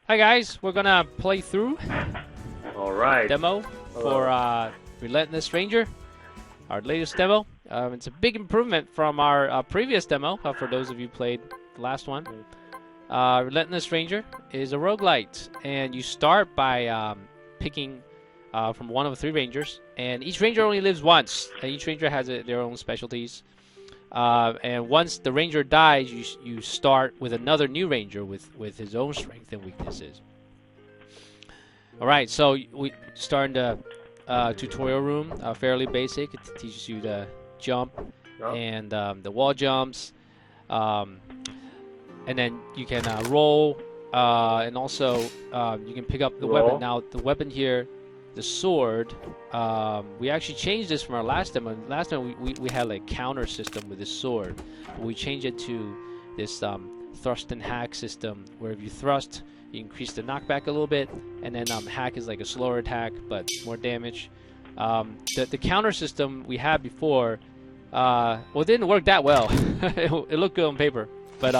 Hi guys, we're gonna play through All right. demo for Relentless Stranger, our latest demo. It's a big improvement from our previous demo, for those of you who played the last one. Relentless Stranger is a roguelite, and you start by picking from one of 3 rangers, and each ranger only lives once, and each ranger has their own specialties. And once the ranger dies, you start with another new ranger with his own strengths and weaknesses. All right, so we start in the tutorial room, fairly basic. It teaches you to jump and the wall jumps, and then you can roll, and also you can pick up the weapon. Now the weapon here, the sword, we actually changed this from our last demo. Last time we had like counter system with this sword. We changed it to this thrust and hack system, where if you thrust, you increase the knockback a little bit, and then hack is like a slower attack but more damage. The counter system we had before, well, it didn't work that well. It looked good on paper, but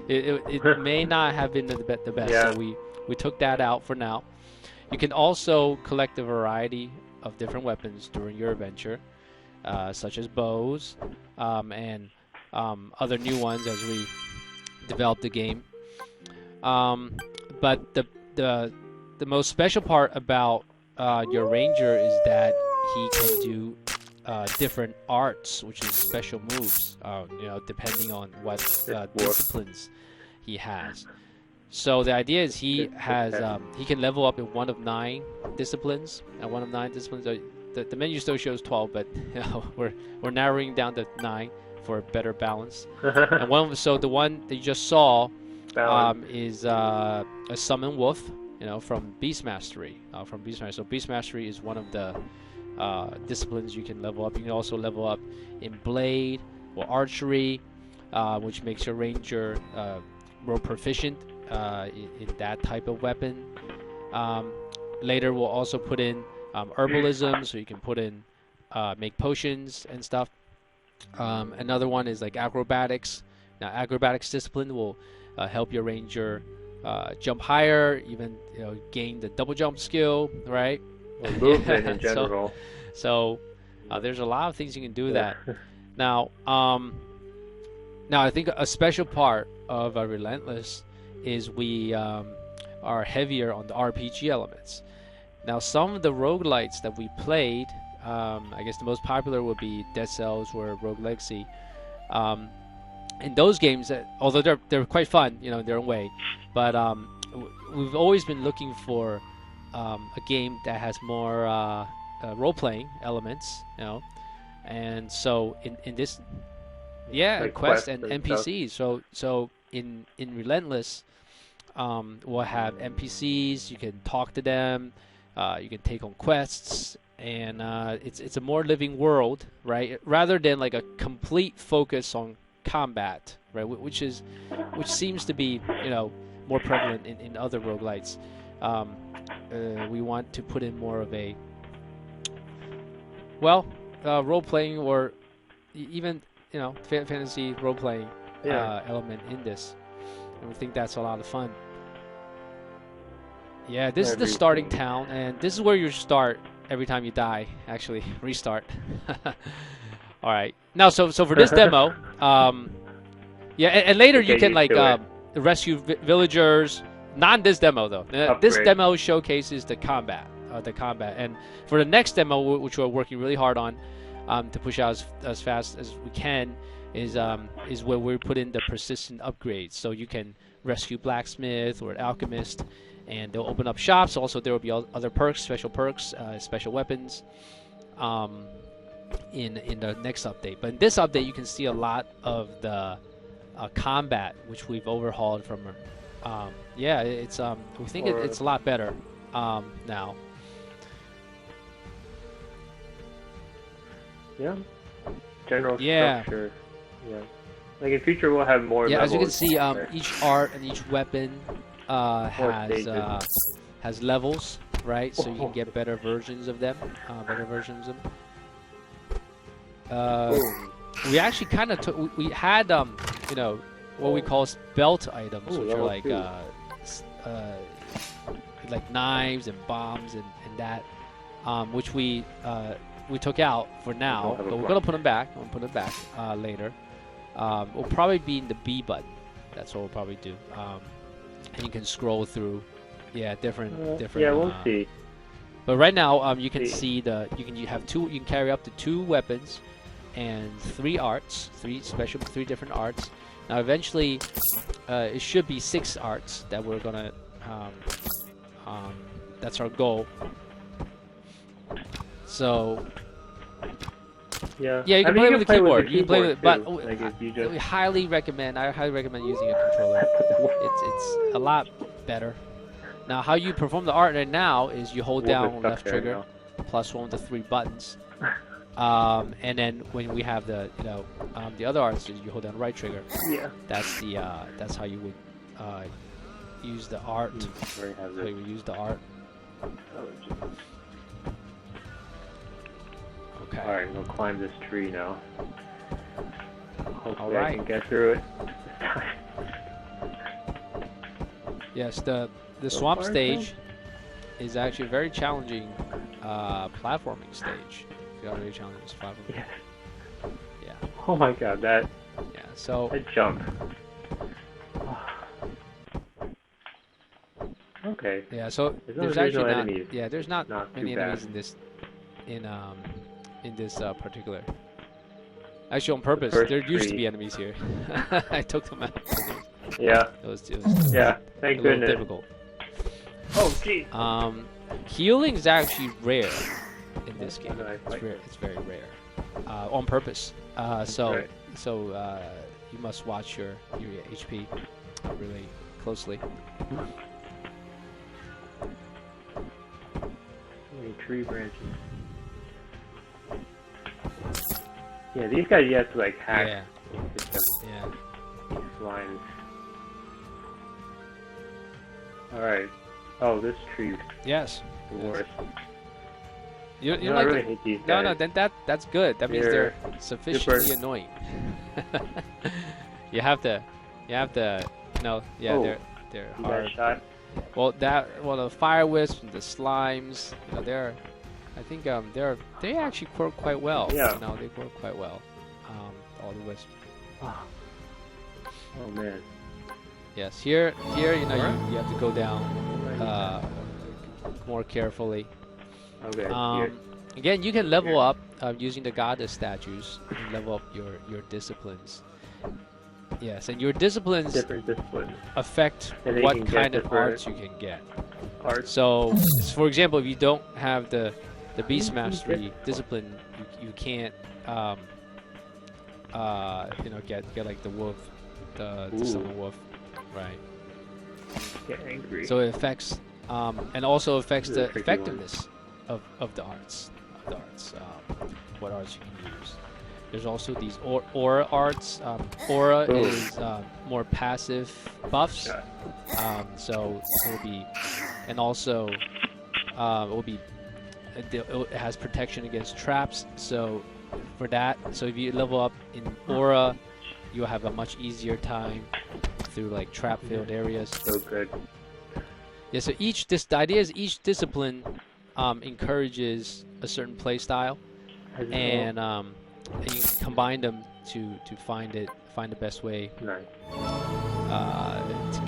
it may not have been the best. Yeah. So we took that out for now. You can also collect a variety of different weapons during your adventure, such as bows, and other new ones as we develop the game. But the most special part about your ranger is that he can do different arts, which is special moves, depending on what disciplines he has. So the idea is he has he can level up in one of 9 disciplines, and one of 9 disciplines. The menu still shows 12, but we're narrowing down to 9 for a better balance. And so the one that you just saw is a summon wolf, from Beast Mastery. So Beast Mastery is one of the disciplines you can level up. You can also level up in blade or archery, which makes your ranger more proficient in that type of weapon. Later we'll also put in herbalism, so you can put in make potions and stuff. Another one is like acrobatics. Now acrobatics discipline will help your ranger jump higher, even gain the double jump skill, right? Or movement in general. So there's a lot of things you can do with that. Now I think a special part of Relentless is we are heavier on the RPG elements. Now some of the roguelites that we played, I guess the most popular would be Dead Cells or Rogue Legacy. In those games, although they're quite fun, in their own way, but we've always been looking for a game that has more role-playing elements, and so in this, like quests and NPCs. So in Relentless, we'll have NPCs. You can talk to them. You can take on quests, and it's a more living world, right? Rather than like a complete focus on combat, right? Which seems to be more prevalent in other roguelites. We want to put in more of a role-playing, or even fantasy role-playing element in this, and we think that's a lot of fun. Yeah, this is the starting town, and this is where you start every time you die. Actually, restart. All right. Now, so for this demo, and later you can rescue villagers. Not in this demo though. This demo showcases the combat. And for the next demo, which we're working really hard on to push out as fast as we can, is where we put in the persistent upgrades. So you can rescue blacksmith or alchemist, and they'll open up shops. Also, there will be other perks, special weapons, in the next update. But in this update, you can see a lot of the combat, which we've overhauled from. It's we think it's a lot better now. Yeah. General structure. Yeah. Like in future, we'll have more. Yeah, levels. as you can see, each art and each weapon has levels, right? So you can get better versions of them. We actually kind of we had what we call belt items, which are like like knives and bombs and that, which we took out for now, but we're gonna put them back. I'm gonna put them back later. We'll probably be in the B button. That's what we'll probably do. And you can scroll through, different. Yeah, we'll see. But right now, you can see you can carry up to 2 weapons and 3 arts, 3 different arts. Now, eventually, it should be 6 arts that we're gonna. That's our goal. So. Yeah, you can play with the keyboard. You can play with it, but like I highly recommend using a controller. It's a lot better. Now, how you perform the art right now is you hold down left trigger plus one of the 3 buttons, and then when we have the the other arts, is you hold down right trigger. Yeah. That's how you would use the art. How you would use the art. Okay. All right, we'll climb this tree now. Hopefully All I can get through it. Yes, the swamp stage is actually a very challenging platforming stage. Very challenging platforming. Yes. Yeah. Oh my god, that. Yeah. So. That jump. Okay. Yeah. So there's actually not. Enemies. Yeah. There's not many enemies in this. In this particular. Actually, on purpose, there used to be enemies here. I took them out. Yeah. It was thank goodness. Difficult. Oh, jeez. Healing is actually rare in this game. It's very rare. On purpose. So you must watch your HP really closely. Tree branches. Yeah, these guys you have to like hack. Yeah. These lines. Alright. Oh, this tree. Yes. The worst. You I like really hate these guys. No, then that's good. That means they're sufficiently annoying. You have to they're hard. Shot. Well, the fire wisps and the slimes, they actually work quite well. Yeah. They work quite well. All the wisps. Oh man. Yes, here, you have to go down more carefully. Okay. Again, you can level up using the goddess statues. You can level up your disciplines. Yes, and your disciplines affect what kind of arts you can get. So, for example, if you don't have the Beast Mastery discipline, you can't get like the wolf, the summon wolf, right? Get angry. So it affects and also affects the effectiveness of the arts. What arts you can use. There's also these aura arts. Aura is more passive buffs. So it will be, and also it has protection against traps. So for that, so if you level up in aura, you'll have a much easier time through like trap-filled areas. So good. Yeah. So the idea is each discipline encourages a certain play style, and you can combine them to find the best way to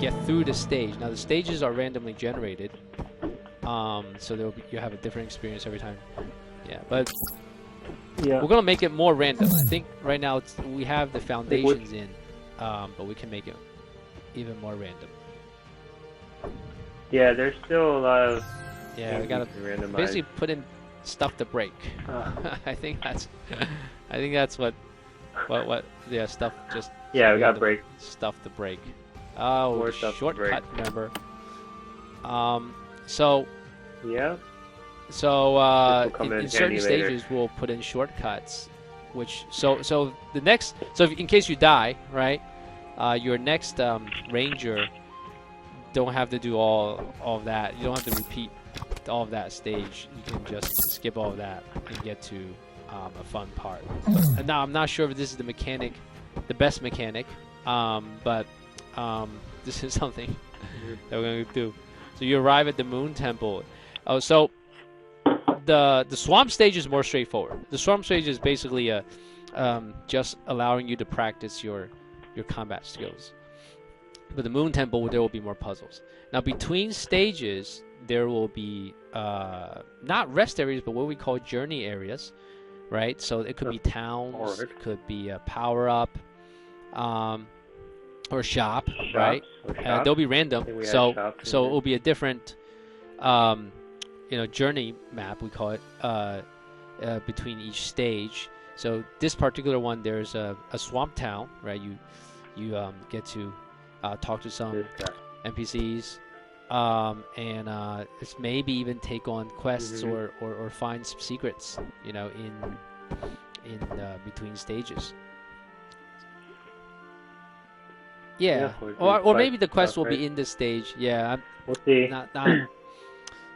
get through the stage. Now the stages are randomly generated, so you have a different experience every time. Yeah, but we're gonna make it more random. I think right now we have the foundations in, but we can make it even more random. Yeah, there's still a lot of. Yeah, we gotta basically put in stuff to break. I think that's what stuff just. Yeah, we gotta break stuff to break. Oh, more shortcut, remember? So. Yeah. So in certain stages we'll put in shortcuts, which so in case you die, right? Your next ranger don't have to do all of that. You don't have to repeat all of that stage. You can just skip all of that and get to a fun part. And now I'm not sure if this is the best mechanic, but this is something that we're gonna do. So you arrive at the Moon Temple. Oh, so the swamp stage is more straightforward. The swamp stage is basically just allowing you to practice your combat skills. But the Moon Temple, there will be more puzzles. Now, between stages, there will be not rest areas, but what we call journey areas, right? So it could be towns, it could be a power-up, or shop, right? They'll be random, so it will be a different, journey map, we call it, between each stage. So this particular one, there's a swamp town, right? You get to talk to some NPCs, and it's maybe even take on quests or find some secrets, in between stages. Yeah, or maybe the quest will be in this stage. Yeah, we'll see. Not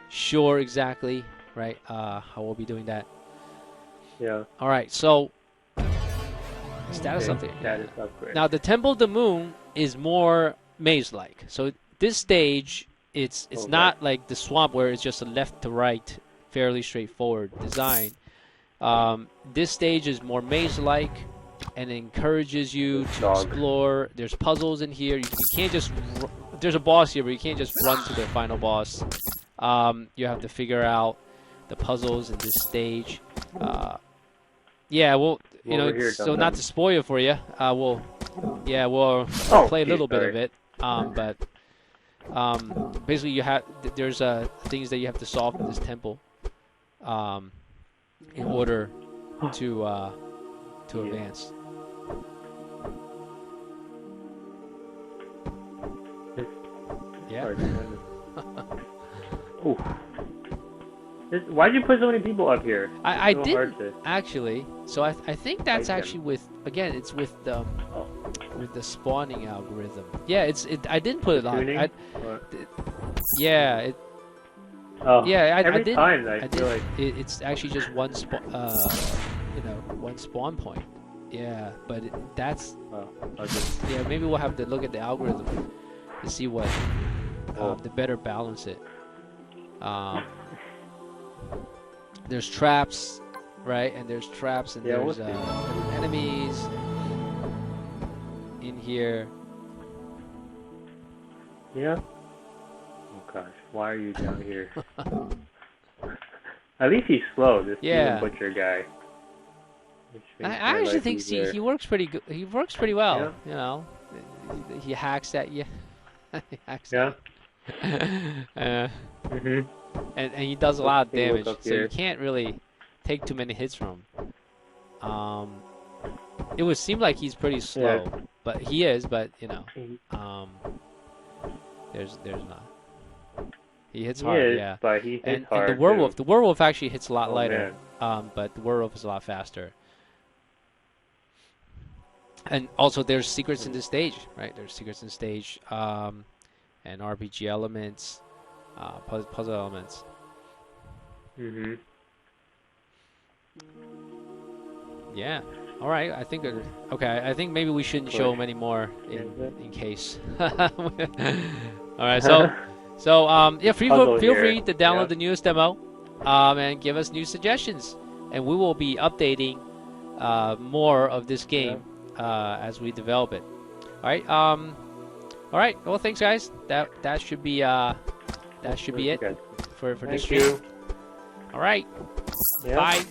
sure exactly, right? How we'll be doing that. Yeah. All right, so status update. Status upgrade. Now the Temple of the Moon is more maze-like. So this stage, it's not like the swamp where it's just a left to right, fairly straightforward design. This stage is more maze-like and encourages you to explore. There's puzzles in here. You can't just... There's a boss here, but you can't just run to the final boss. You have to figure out the puzzles in this stage. Yeah, well, so not to spoil it for you, we'll play a little bit of it. But basically, there's things that you have to solve in this temple, in order to advance. Yeah. Ooh. Why'd you put so many people up here? I did actually. So I think that's actually with it's with the spawning algorithm. Yeah, I didn't put it on. I did. I feel like it's actually just one one spawn point. Yeah, but that's yeah. Maybe we'll have to look at the algorithm to see what to better balance it. There's traps, right? And there's traps, and there's enemies in here. Yeah. Oh gosh, why are you down here? At least he's slow. This butcher guy. I actually think he works pretty good. He works pretty well. Yeah. He hacks at you. He hacks at you. And he does a lot of damage, so you can't really take too many hits from him. It would seem like he's pretty slow, but he is. But there's not. He hits hard, but he hits hard. And the werewolf actually hits a lot lighter. But the werewolf is a lot faster. And also, there's secrets in this stage, right? There's secrets in the stage, and RPG elements. Puzzle elements. Yeah. All right. I think. Okay. I think maybe we shouldn't show them anymore in case. All right. So feel free to download the newest demo, and give us new suggestions, and we will be updating more of this game as we develop it. All right. All right. Well, thanks, guys. That should be it for this stream. All right. Bye.